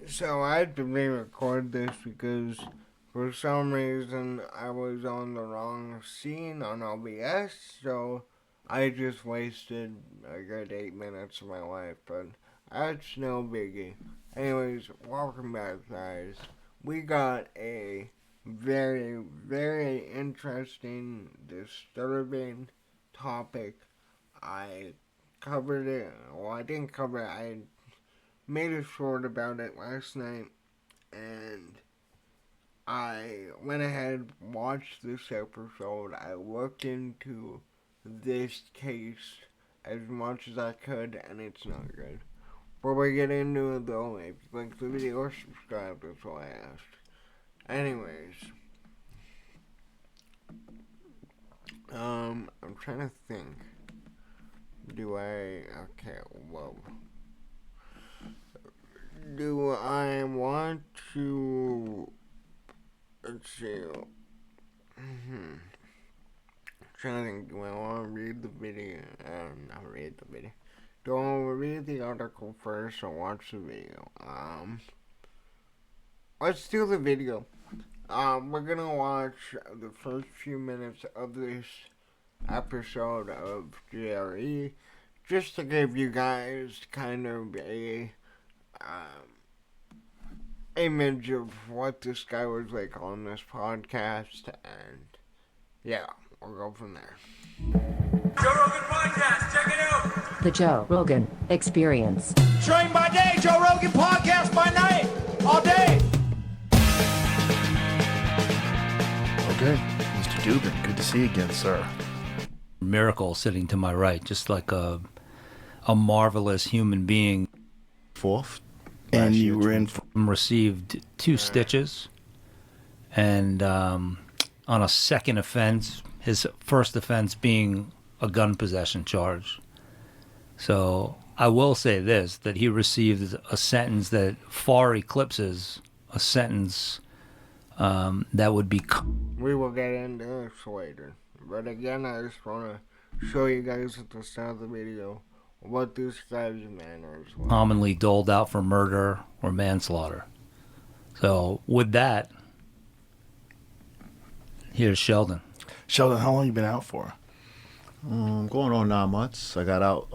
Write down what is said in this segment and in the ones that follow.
So I had to re-record this because for some reason I was on the wrong scene on OBS, so I just wasted a good 8 minutes of my life, but that's no biggie. Anyways, welcome back, guys. We got a very, very interesting, disturbing topic. I covered it. Well, I didn't cover it. I made a short about it last night, and I went ahead, watched this episode. I looked into this case as much as I could, and it's not good. Before we get into it, though, if you like the video, or subscribe, that's all I asked. Anyways, I'm trying to think. Okay, well, do I want to, let's see, trying to think, do I want to read the video, not read the video, do I want to read the article first or watch the video? Let's do the video. We're gonna watch the first few minutes of this episode of JRE, just to give you guys kind of a image of what this guy was like on this podcast, and yeah, we'll go from there. Joe Rogan Podcast, check it out! The Joe Rogan Experience. Train by day, Joe Rogan Podcast by night, all day! Okay, Mr. Dubin, good to see you again, sir. Miracle sitting to my right, just like a marvelous human being. Fourth, and you were in. Received 2 stitches, and on a second offense, his first offense being a gun possession charge. So I will say this, that he received a sentence that far eclipses a sentence that would be... We will get into this later. But again, I just want to show you guys at the start of the video what this guy's manners were. commonly doled out for murder or manslaughter. So with that, here's Sheldon. Sheldon, how long you been out for? Going on 9 months. I got out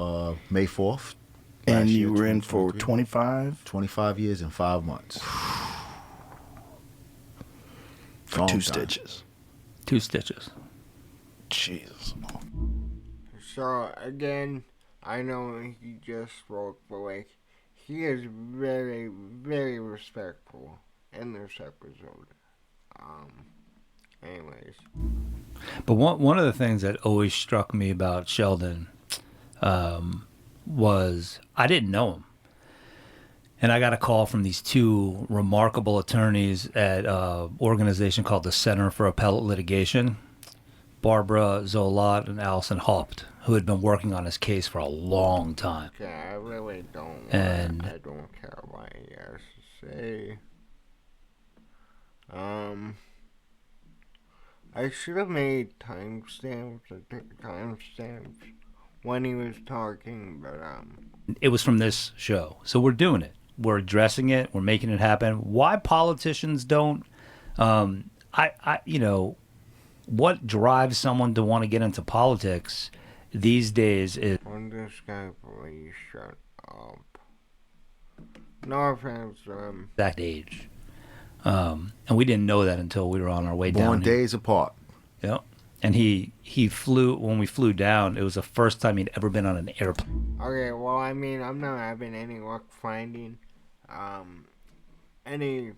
May 4th. And you were in for 25? 25 years and 5 months. For Long 2 time. stitches. 2 stitches. Jesus. So again, I know he just spoke, but like, he is very, very respectful in this episode. Anyways. But one of the things that always struck me about Sheldon was I didn't know him. And I got a call from these 2 remarkable attorneys at an organization called the Center for Appellate Litigation, Barbara Zolot and Allison Haupt, who had been working on his case for a long time. Okay, I really don't. And I don't care what he has to say. I should have made timestamps. I took timestamps when he was talking, but it was from this show. So we're doing it. We're addressing it. We're making it happen. Why politicians don't, what drives someone to want to get into politics these days is... When this guy please shut up. No offense, exact age. And we didn't know that until we were on our way down. Born days apart. Yep. And he flew, when we flew down, it was the first time he'd ever been on an airplane. Okay, well, I mean, I'm not having any luck finding any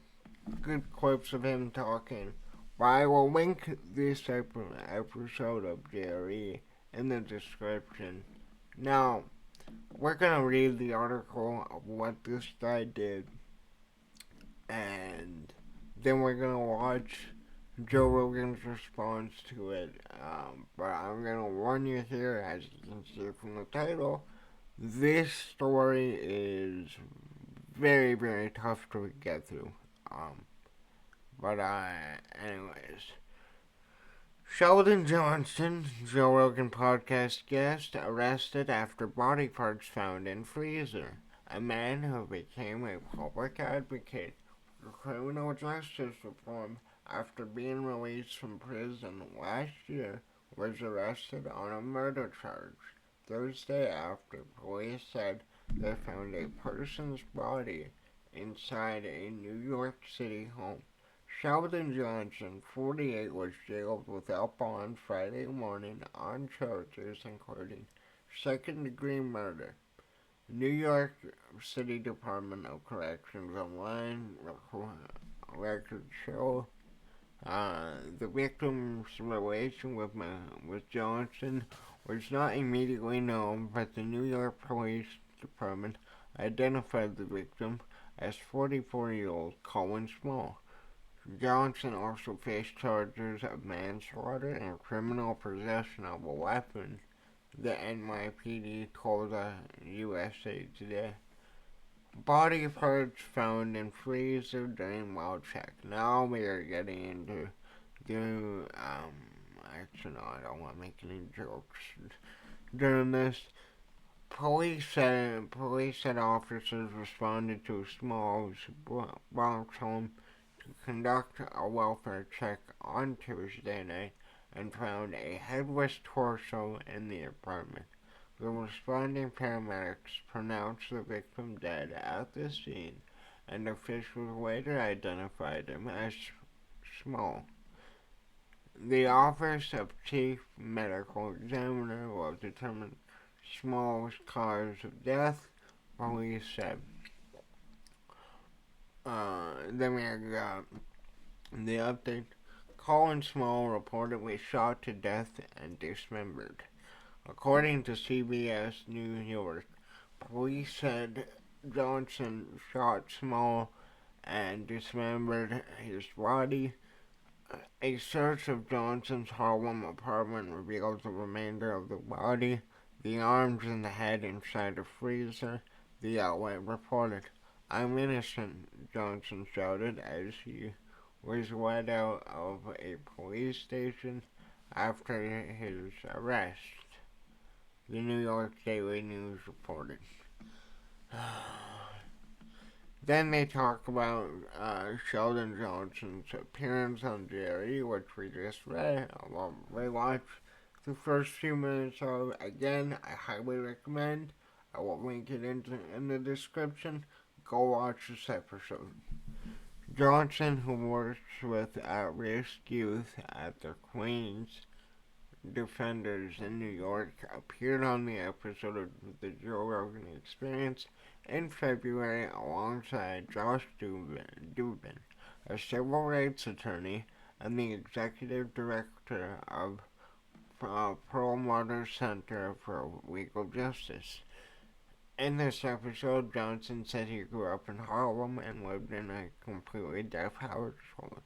good clips of him talking. But I will link this episode of JRE in the description. Now, we're going to read the article of what this guy did. And then we're going to watch Joe Rogan's response to it. But I'm going to warn you here, as you can see from the title, this story is very, very tough to get through. Anyways. Sheldon Johnson, Joe Rogan podcast guest, arrested after body parts found in freezer. a man who became a public advocate for criminal justice reform after being released from prison last year, was arrested on a murder charge Thursday after police said they found a person's body inside a New York City home. Sheldon Johnson, 48, was jailed without bond Friday morning on charges including second-degree murder. New York City Department of Corrections online records show the victim's relation with Johnson was not immediately known, but the New York Police Department identified the victim as 44-year-old Collin Small. Johnson also faced charges of manslaughter and criminal possession of a weapon, the NYPD told USA Today. Body parts found in freezer during well check. Now we are getting into the, actually no, I don't want to make any jokes during this. Police said officers responded to Small's Bronx home to conduct a welfare check on Tuesday night and found a headless torso in the apartment. The responding paramedics pronounced the victim dead at the scene, and officials later identified him as Small. The Office of Chief Medical Examiner will determine Small's cause of death, police said. Then we got the update. Collin Small reportedly shot to death and dismembered. According to CBS New York, police said Johnson shot Small and dismembered his body. A search of Johnson's Harlem apartment revealed the remainder of the body, the arms and the head inside a freezer, the outlet reported. "I'm innocent," Johnson shouted as he was led out of a police station after his arrest, the New York Daily News reported. Then they talk about Sheldon Johnson's appearance on JRE, which we just read. I'll rewatch the first few minutes of. Again, I highly recommend. I will link it in the description. Go watch this episode. Johnson, who works with at-risk youth at the Queens Defenders in New York, appeared on the episode of the Joe Rogan Experience in February alongside Josh Dubin, a civil rights attorney and the executive director of Pearl Martyr Center for Legal Justice. In this episode, Johnson said he grew up in Harlem and lived in a completely deaf household.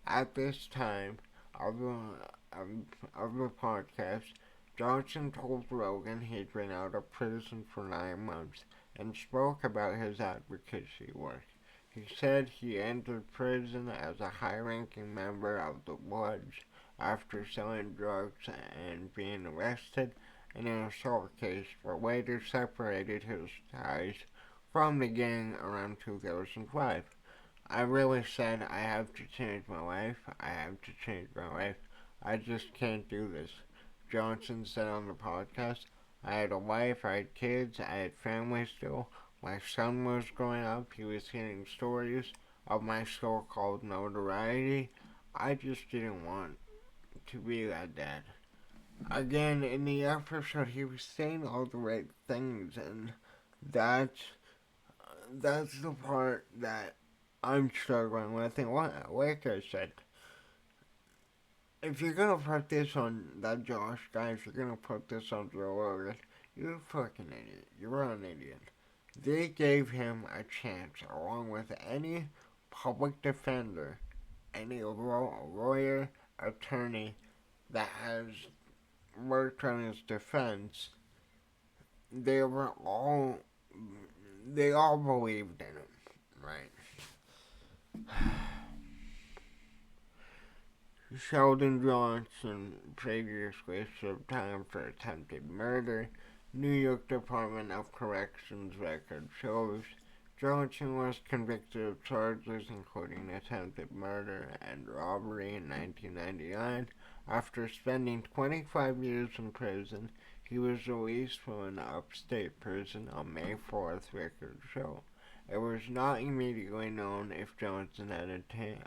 At this time of the podcast, Johnson told Rogan he'd been out of prison for 9 months and spoke about his advocacy work. He said he entered prison as a high-ranking member of the Bloods after selling drugs and being arrested in an assault case, but later separated his ties from the gang around 2005. "I really said, I have to change my life. I have to change my life. I just can't do this," Johnson said on the podcast. "I had a wife, I had kids, I had family still. My son was growing up, he was hearing stories of my so-called notoriety. I just didn't want to be that dad." Again, in the episode, he was saying all the right things, and that's the part that I'm struggling with. And like I said, if you're gonna put this on that Josh guy, if you're gonna put this on Joe Rogan, you're a fucking idiot. You're an idiot. They gave him a chance, along with any public defender, any lawyer, attorney that has worked on his defense. They all believed in him, right? Sheldon Johnson previously served time for attempted murder New York Department of Corrections record shows Johnson was convicted of charges including attempted murder and robbery in 1999. After spending 25 years in prison, he was released from an upstate prison on May 4th, records show. It was not immediately known if Johnson had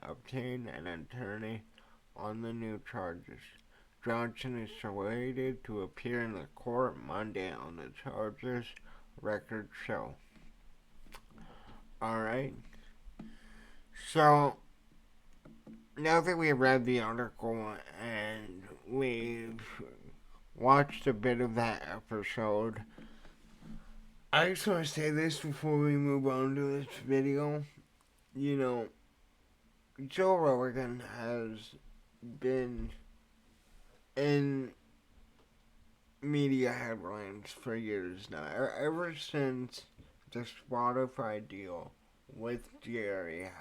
obtained an attorney on the new charges. Johnson is slated to appear in the court Monday on the charges, records show. Alright. So, now that we've read the article and we've watched a bit of that episode, I just want to say this before we move on to this video. You know, Joe Rogan has been in media headlines for years now. Ever since the Spotify deal with JRE,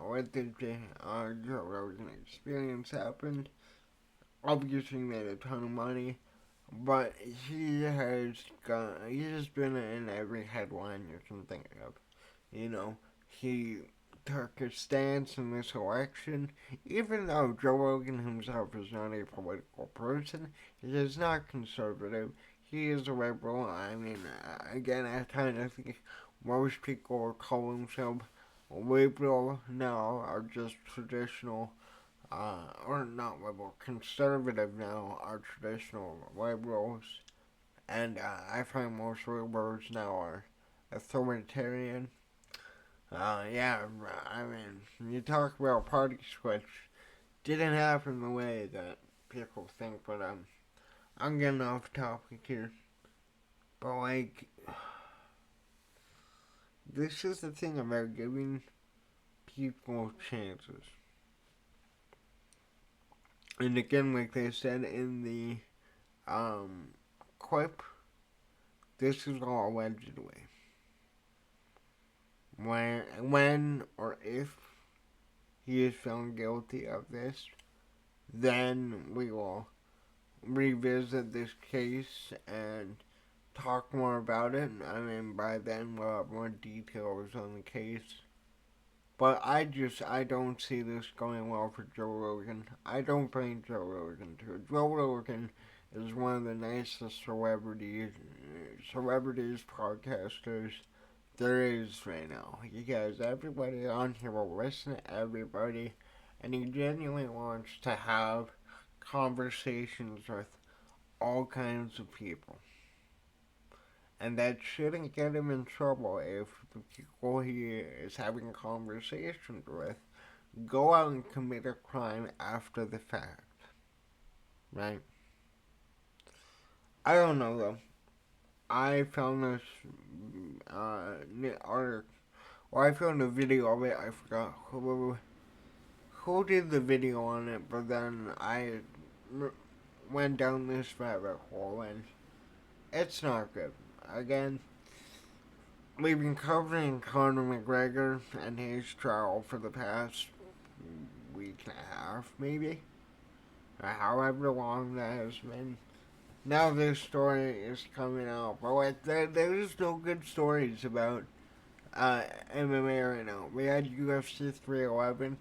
with the Joe Rogan Experience happened, obviously made a ton of money, but he's been in every headline you can think of. You know, he took a stance in this election, even though Joe Rogan himself is not a political person. He is not conservative. He is a liberal. I mean, again, I kind of think most people who call themselves liberal now are just traditional, or not liberal, conservative now are traditional liberals. And I find most liberals now are authoritarian. Yeah, I mean, you talk about party switch, didn't happen the way that people think, but I'm getting off topic here. But like, this is the thing about giving people chances. And again, like they said in the clip, this is all allegedly. When or if he is found guilty of this, then we will revisit this case and talk more about it. I mean, by then we'll have more details on the case. But I don't see this going well for Joe Rogan. I don't blame Joe Rogan too. Joe Rogan is one of the nicest celebrities podcasters there is right now. He has everybody on here will listen to everybody, and he genuinely wants to have conversations with all kinds of people. And that shouldn't get him in trouble if the people he is having conversations with go out and commit a crime after the fact. Right? I don't know though. I found this article. Well, I found a video of it. I forgot who did the video on it, but then I went down this rabbit hole, and it's not good. Again, we've been covering Conor McGregor and his trial for the past week and a half, maybe, or however long that has been. Now this story is coming out, but like there's no good stories about MMA right now. We had UFC 311,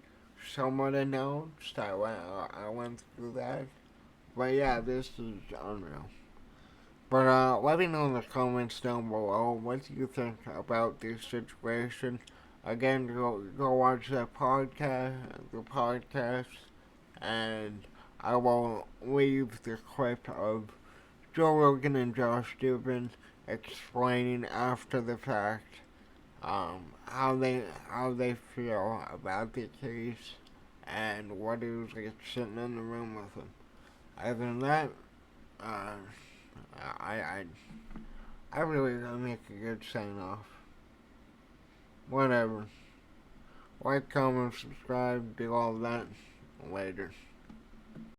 somewhat announced. I went through that, but yeah, this is unreal. But let me know in the comments down below what do you think about this situation. Again, go watch the podcast, and I will leave the clip of Joe Rogan and Josh Dubin explaining after the fact how they feel about the case and what it was like sitting in the room with them. Other than that, I really gotta make a good sign off. Whatever. Like, comment, subscribe, do all that later.